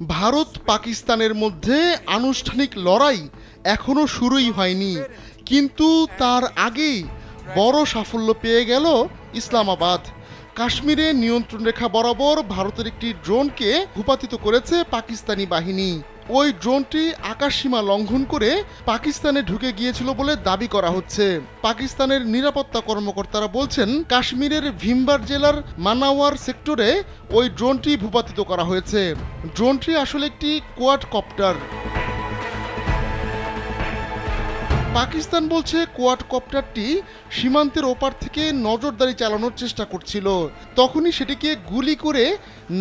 ভারত পাকিস্তানের মধ্যে আনুষ্ঠানিক লড়াই এখনো শুরুই হয়নি, কিন্তু তার আগেই বড় সাফল্য পেয়ে গেল ইসলামাবাদ। কাশ্মীরে নিয়ন্ত্রণ রেখা বরাবর ভারতের একটি ড্রোনকে ভূপাতিত করেছে পাকিস্তানি বাহিনী। ওই ড্রোনটি আকাশসীমা লঙ্ঘন করে পাকিস্তানে ঢুকে গিয়েছিল বলে দাবি করা হচ্ছে। পাকিস্তানের নিরাপত্তা কর্মকর্তারা বলছেন, কাশ্মীরের ভিমবার জেলার মানাওয়ার সেক্টরে ওই ড্রোনটি ভূপাতিত করা হয়েছে। ড্রোনটি আসলে একটি কোয়াডকপ্টার। পাকিস্তান বলছে কোয়াডকপ্টারটি সীমান্তের ওপার থেকে নজরদারি চালানোর চেষ্টা করছিল, তখনই সেটিকে গুলি করে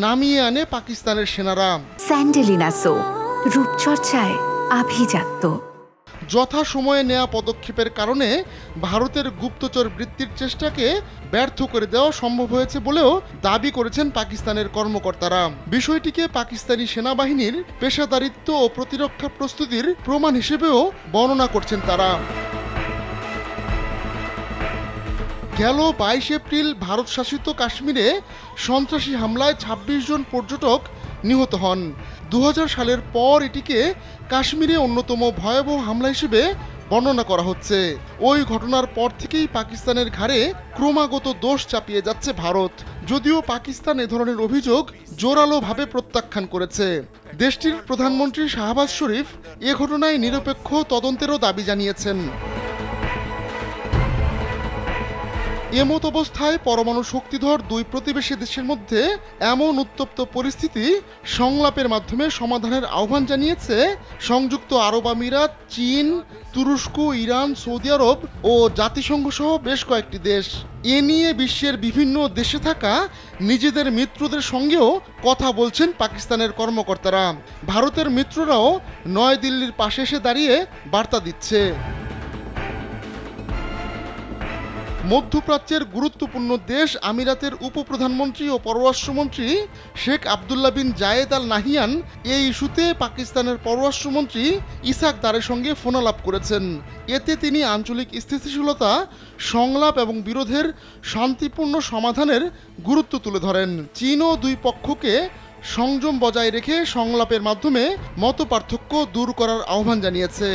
নামিয়ে আনে পাকিস্তানের সেনারা। স্যান্ডেলিনা সো, রূপচর্চায় আভিজাত্য। যথাসময়ে নেওয়া পদক্ষেপের কারণে ভারতের গুপ্তচর বৃত্তির চেষ্টাকে ব্যর্থ করে দেওয়া সম্ভব হয়েছে বলেও দাবি করেছেন পাকিস্তানের কর্মকর্তারা। বিষয়টিকে পাকিস্তানি সেনাবাহিনীর পেশাদারিত্ব ও প্রতিরক্ষা প্রস্তুতির প্রমাণ হিসেবেও বর্ণনা করছেন তারা। গেল 22 এপ্রিল ভারত শাসিত কাশ্মীরে সন্ত্রাসী হামলায় 26 জন পর্যটক নিহত হন। 2000 সালের পর এটিকে কাশ্মীরে অন্যতম ভয়াবহ হামলা হিসেবে বর্ণনা করা হচ্ছে। ওই ঘটনার পর থেকেই পাকিস্তানের ঘাড়ে ক্রমাগত দোষ চাপিয়ে যাচ্ছে ভারত, যদিও পাকিস্তান এ ধরনের অভিযোগ জোরালোভাবে প্রত্যাখ্যান করেছে। দেশটির প্রধানমন্ত্রী শাহবাজ শরীফ এ ঘটনায় নিরপেক্ষ তদন্তেরও দাবি জানিয়েছেন। এমত অবস্থায় পরমাণু শক্তিধর দুই প্রতিবেশী দেশের মধ্যে এমন উত্তপ্ত পরিস্থিতি সংলাপের মাধ্যমে সমাধানের আহ্বান জানিয়েছে সংযুক্ত আরব আমিরাত, চীন, তুরস্ক, ইরান, সৌদি আরব ও জাতিসংঘ সহ বেশ কয়েকটি দেশ। এ নিয়ে বিশ্বের বিভিন্ন দেশে থাকা নিজেদের মিত্রদের সঙ্গেও কথা বলছেন পাকিস্তানের কর্মকর্তারা। ভারতের মিত্ররাও নয়াদিল্লির পাশে এসে দাঁড়িয়ে বার্তা দিচ্ছে। মধ্যপ্রাচ্যের গুরুত্বপূর্ণ দেশ আমিরাতের উপপ্রধানমন্ত্রী ও পররাষ্ট্রমন্ত্রী শেখ আবদুল্লাহ বিন জায়েদ আল নাহিয়ান এই ইস্যুতে পাকিস্তানের পররাষ্ট্রমন্ত্রী ইসাক দারের সঙ্গে ফোনালাপ করেছেন। এতে তিনি আঞ্চলিক স্থিতিশীলতা, সংলাপ এবং বিরোধের শান্তিপূর্ণ সমাধানের গুরুত্ব তুলে ধরেন। চীনও দুই পক্ষকে সংযম বজায় রেখে সংলাপের মাধ্যমে মতপার্থক্য দূর করার আহ্বান জানিয়েছে।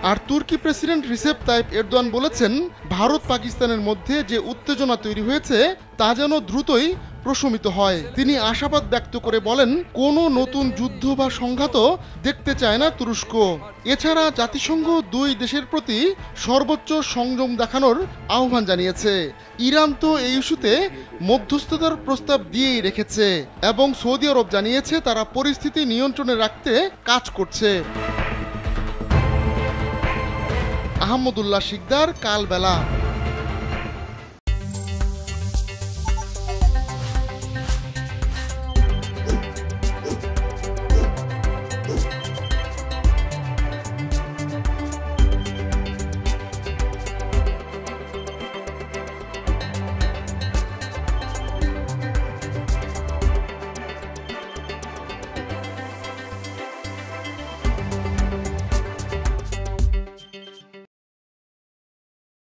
আর তুর্কি প্রেসিডেন্ট রিসেপ তাইপ এরদোয়ান বলেছেন, ভারত পাকিস্তানের মধ্যে যে উত্তেজনা তৈরি হয়েছে তা যেন দ্রুতই প্রশমিত হয়। তিনি আশাবাদ ব্যক্ত করে বলেন, কোনো নতুন যুদ্ধ বা সংঘাত দেখতে চায় না তুরস্ক। এছাড়া জাতিসংঘ দুই দেশের প্রতি সর্বোচ্চ সংযম দেখানোর আহ্বান জানিয়েছে। ইরান তো এই ইস্যুতে মধ্যস্থতার প্রস্তাব দিয়েই রেখেছে এবং সৌদি আরব জানিয়েছে তারা পরিস্থিতি নিয়ন্ত্রণে রাখতে কাজ করছে। আহমদুল্লাহ শিকদার, কালবেলা।